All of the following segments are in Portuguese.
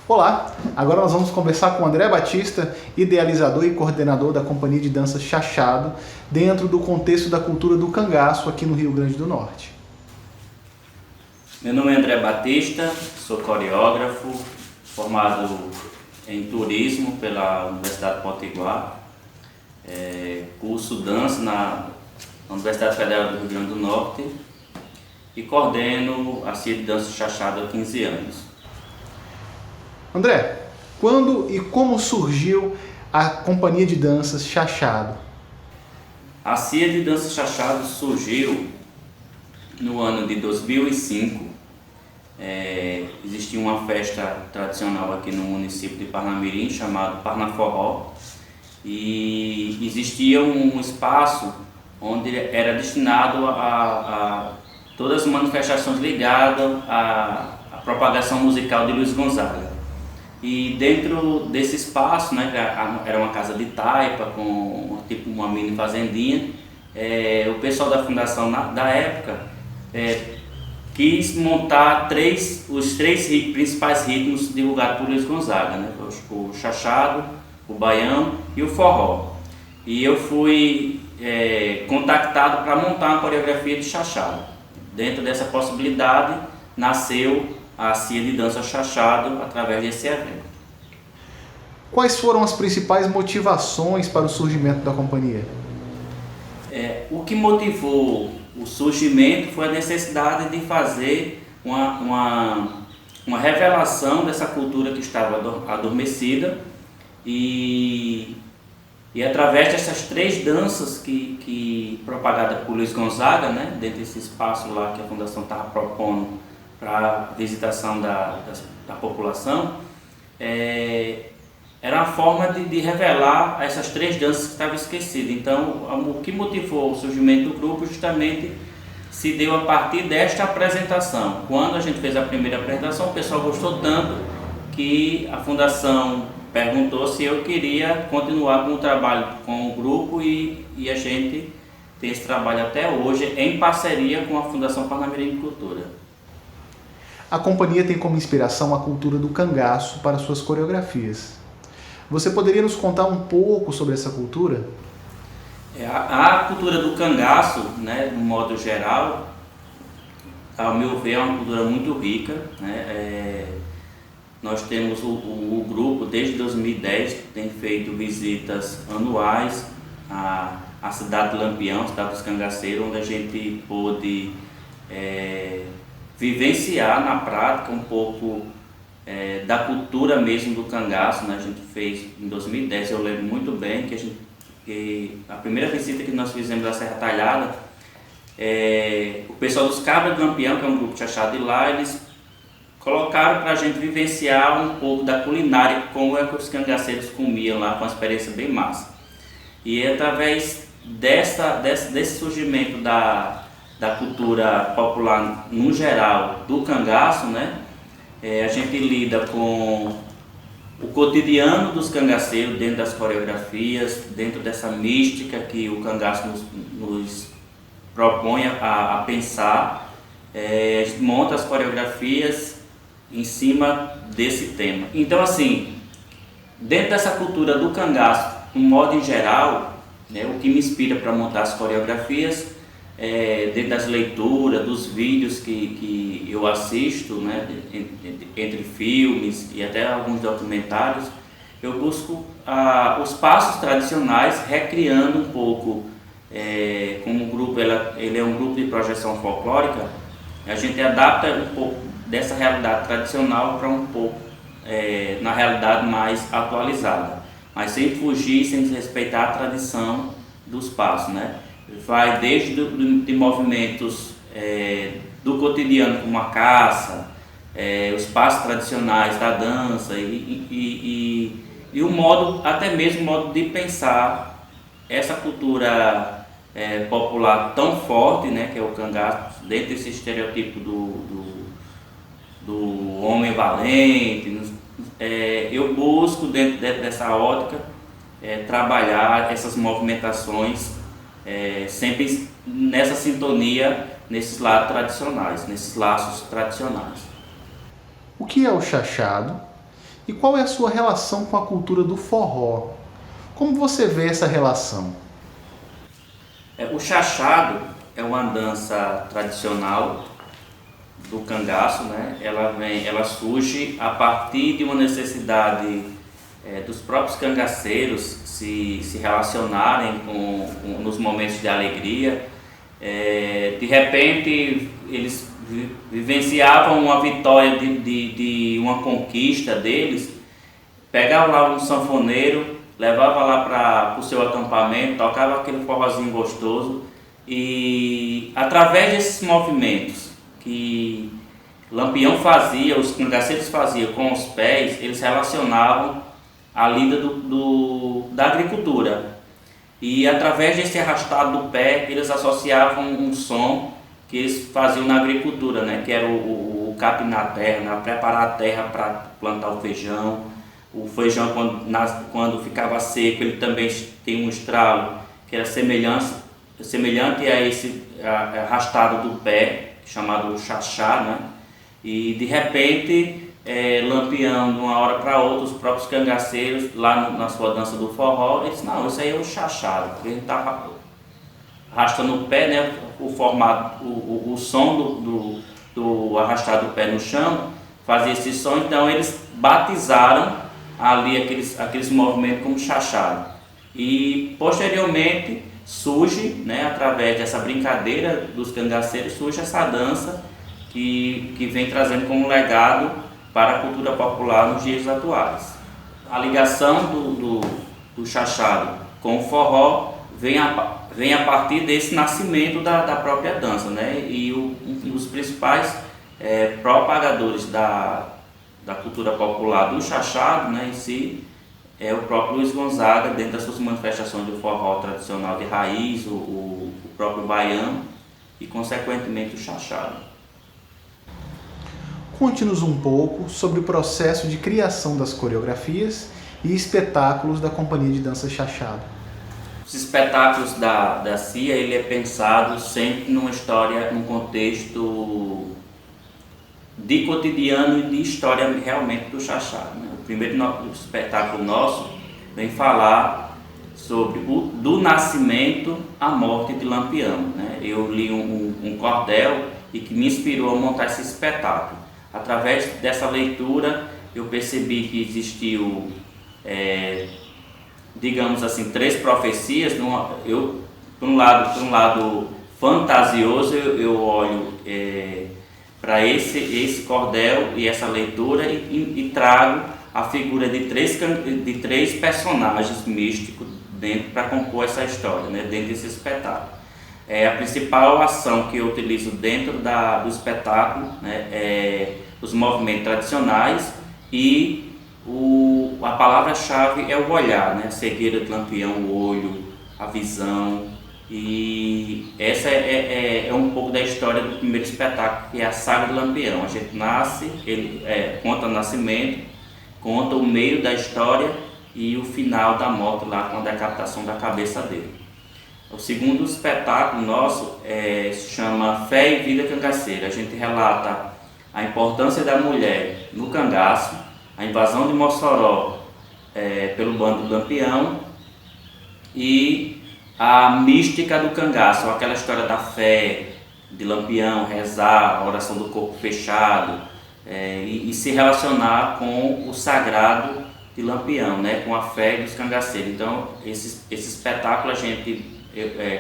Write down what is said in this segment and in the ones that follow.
Olá, agora nós vamos conversar com o André Batista, idealizador e coordenador da Companhia de Dança Chachado, dentro do contexto da cultura do cangaço aqui no Rio Grande do Norte. Meu nome é André Batista, sou coreógrafo, formado em turismo pela Universidade Potiguar, curso dança na Universidade Federal do Rio Grande do Norte e coordeno a CIA de Dança Chachado há 15 anos. André, quando e como surgiu a Companhia de Danças Chachado? A CIA de Dança Chachado surgiu no ano de 2005. Existia uma festa tradicional aqui no município de Parnamirim chamado Parnaforró, e existia um espaço onde era destinado a todas as manifestações ligadas à propagação musical de Luiz Gonzaga. E dentro desse espaço, né, era uma casa de taipa com tipo uma mini fazendinha, o pessoal da fundação da época quis montar os três principais ritmos divulgados por Luiz Gonzaga, né? O chachado, o baião e o forró. E eu fui contactado para montar uma coreografia de chachado. Dentro dessa possibilidade nasceu a CIA de Dança Chachado através desse evento. Quais foram as principais motivações para o surgimento da companhia? O que motivou o surgimento foi a necessidade de fazer uma revelação dessa cultura que estava adormecida e através dessas três danças que propagada por Luiz Gonzaga, né, dentro desse espaço lá que a Fundação estava propondo para a visitação da população, era a forma de revelar essas três danças que estavam esquecidas. Então, o que motivou o surgimento do grupo justamente se deu a partir desta apresentação. Quando a gente fez a primeira apresentação, o pessoal gostou tanto que a Fundação perguntou se eu queria continuar com o trabalho com o grupo e a gente tem esse trabalho até hoje em parceria com a Fundação Parnamirim de Cultura. A companhia tem como inspiração a cultura do cangaço para suas coreografias. Você poderia nos contar um pouco sobre essa cultura? A cultura do cangaço, né, de um modo geral, ao meu ver, é uma cultura muito rica, né? Nós temos o grupo, desde 2010, tem feito visitas anuais à cidade de Lampião, cidade dos cangaceiros, onde a gente pôde vivenciar na prática um pouco da cultura mesmo do cangaço, né? A gente fez em 2010, eu lembro muito bem que a primeira visita que nós fizemos à Serra Talhada, o pessoal dos Cabras de Lampião, que é um grupo chachado de lá, eles colocaram para a gente vivenciar um pouco da culinária, como é que os cangaceiros comiam lá, com uma experiência bem massa. E através desse surgimento da cultura popular no geral do cangaço, né? A gente lida com o cotidiano dos cangaceiros dentro das coreografias, dentro dessa mística que o cangaço nos propõe a pensar. A gente monta as coreografias em cima desse tema. Então, assim, dentro dessa cultura do cangaço, no modo em geral, né, o que me inspira para montar as coreografias, dentro das leituras, dos vídeos que eu assisto, né, entre filmes e até alguns documentários, eu busco os passos tradicionais, recriando um pouco, como o grupo ele é um grupo de projeção folclórica, a gente adapta um pouco dessa realidade tradicional para um pouco na realidade mais atualizada, mas sem fugir, sem desrespeitar a tradição dos passos, né? Vai desde de movimentos do cotidiano, como a caça, os passos tradicionais da dança e o modo, até mesmo o modo de pensar essa cultura popular tão forte, né, que é o cangaço, dentro desse estereotipo do homem valente. Eu busco dentro dessa ótica trabalhar essas movimentações sempre nessa sintonia, nesses laços tradicionais. O que é o chachado E qual é a sua relação com a cultura do forró? Como você vê essa relação? O chachado é uma dança tradicional do cangaço, né? Ela surge a partir de uma necessidade dos próprios cangaceiros se relacionarem nos momentos de alegria. De repente eles vivenciavam uma vitória de uma conquista deles, pegavam lá um sanfoneiro, levava lá para o seu acampamento, tocava aquele forrozinho gostoso e através desses movimentos que Lampião fazia, os cangaceiros faziam com os pés, eles relacionavam a lida da agricultura. E através desse arrastado do pé, eles associavam um som que eles faziam na agricultura, né? Que era o capinar a terra, né? Preparar a terra para plantar o feijão. O feijão, quando ficava seco, ele também tem um estralo que era semelhante a esse arrastado do pé, chamado chachá, né? E de repente, Lampião, de uma hora para outra, os próprios cangaceiros, lá na sua dança do forró, eles não, isso aí é o chachado, porque a gente está arrastando o pé, né? O formato, o som do arrastar do pé no chão fazia esse som, então eles batizaram ali aqueles movimentos como chachado. E posteriormente surge, né, através dessa brincadeira dos cangaceiros, surge essa dança que vem trazendo como legado para a cultura popular nos dias atuais. A ligação do chachado com o forró vem a partir desse nascimento da própria dança, né? E um dos principais propagadores da cultura popular do chachado, né, em si, é o próprio Luiz Gonzaga, dentro das suas manifestações do forró tradicional de raiz, o próprio baiano e, consequentemente, o chachado. Conte-nos um pouco sobre o processo de criação das coreografias e espetáculos da Companhia de Dança Chachado. Os espetáculos da CIA, ele é pensado sempre numa história, num contexto de cotidiano e de história realmente do chachado, né? O primeiro espetáculo nosso vem falar sobre do nascimento à morte de Lampião, né? Eu li um cordel e que me inspirou a montar esse espetáculo. Através dessa leitura eu percebi que existiu, digamos assim, 3 profecias. Por um lado fantasioso, eu olho para esse cordel e essa leitura e trago a figura de três personagens místicos dentro para compor essa história, né, dentro desse espetáculo. A principal ação que eu utilizo dentro do espetáculo, né, é os movimentos tradicionais e a palavra-chave é o olhar, né, a cegueira de Lampião, o olho, a visão. E essa é um pouco da história do primeiro espetáculo, que é a saga de Lampião. A gente nasce, ele conta o nascimento, conta o meio da história e o final da morte lá com a decapitação da cabeça dele. O segundo espetáculo nosso se chama Fé e Vida Cangaceira. A gente relata a importância da mulher no cangaço, a invasão de Mossoró pelo bando do Lampião e a mística do cangaço, aquela história da fé de Lampião, rezar, a oração do corpo fechado, e se relacionar com o sagrado de Lampião, né, com a fé dos cangaceiros. Então, esse espetáculo a gente,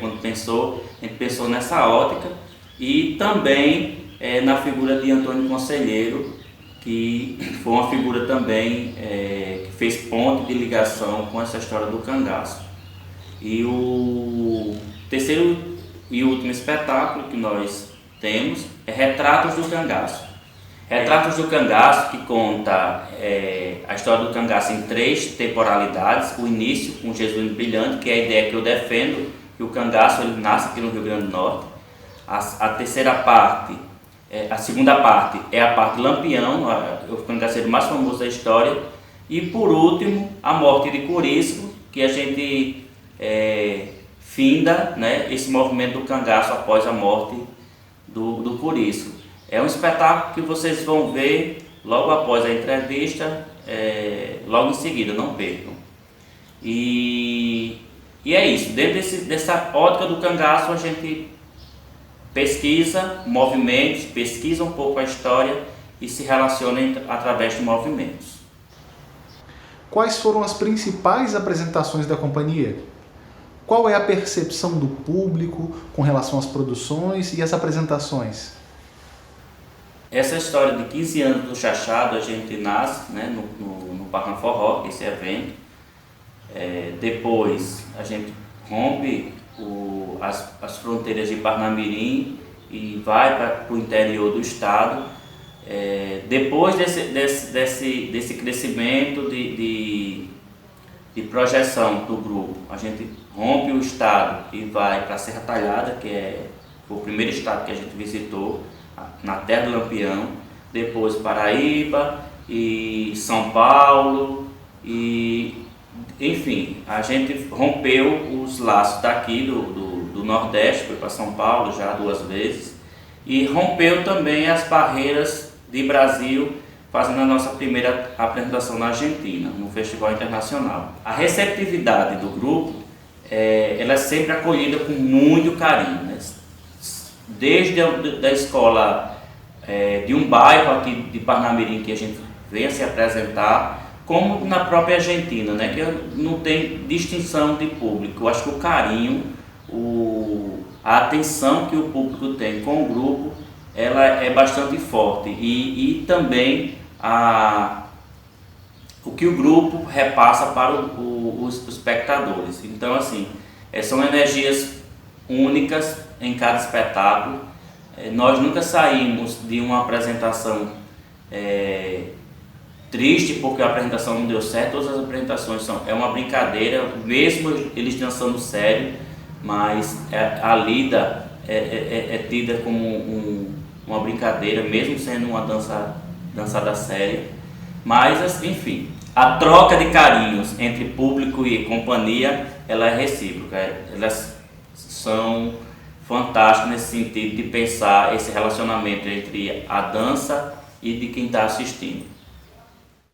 quando pensou, a gente pensou nessa ótica e também na figura de Antônio Conselheiro, que foi uma figura também que fez ponte de ligação com essa história do cangaço. E o terceiro e último espetáculo que nós temos é Retratos do Cangaço. Retratos do Cangaço, que conta a história do cangaço em 3 temporalidades. O início com Jesus Brilhante, que é a ideia que eu defendo, que o cangaço ele nasce aqui no Rio Grande do Norte. A terceira parte, a segunda parte é a parte Lampião, o cangaceiro mais famoso da história. E por último, a morte de Corisco, que a gente finda, né, esse movimento do cangaço após a morte do Corisco. É um espetáculo que vocês vão ver logo após a entrevista, logo em seguida, não percam. E é isso, dentro dessa ótica do cangaço a gente pesquisa movimentos, pesquisa um pouco a história e se relaciona através de movimentos. Quais foram as principais apresentações da companhia? Qual é a percepção do público com relação às produções e às apresentações? Essa história de 15 anos do Chachado, a gente nasce, né, no Parnam Forró, esse evento. Depois a gente rompe as fronteiras de Parnamirim e vai para o interior do estado. Depois desse crescimento de projeção do grupo, a gente rompe o estado e vai para a Serra Talhada, que foi o primeiro estado que a gente visitou, na terra do Lampião. Depois Paraíba e São Paulo, e enfim, a gente rompeu os laços daqui do Nordeste, foi para São Paulo já 2 vezes, e rompeu também as barreiras de Brasil, fazendo a nossa primeira apresentação na Argentina, no Festival Internacional. A receptividade do grupo, ela é sempre acolhida com muito carinho, né? Desde a escola de um bairro aqui de Parnamirim que a gente venha se apresentar, como na própria Argentina, né? Que não tem distinção de público. Eu acho que o carinho, a atenção que o público tem com o grupo, ela é bastante forte, e também o que o grupo repassa para os espectadores. Então, assim, são energias únicas em cada espetáculo. Nós nunca saímos de uma apresentação triste porque a apresentação não deu certo. Todas as apresentações é uma brincadeira, mesmo eles dançando sério, mas a lida é tida como uma brincadeira, mesmo sendo uma dançada séria. Mas, enfim, a troca de carinhos entre público e companhia, ela é recíproca. Elas são fantásticas nesse sentido de pensar esse relacionamento entre a dança e de quem está assistindo.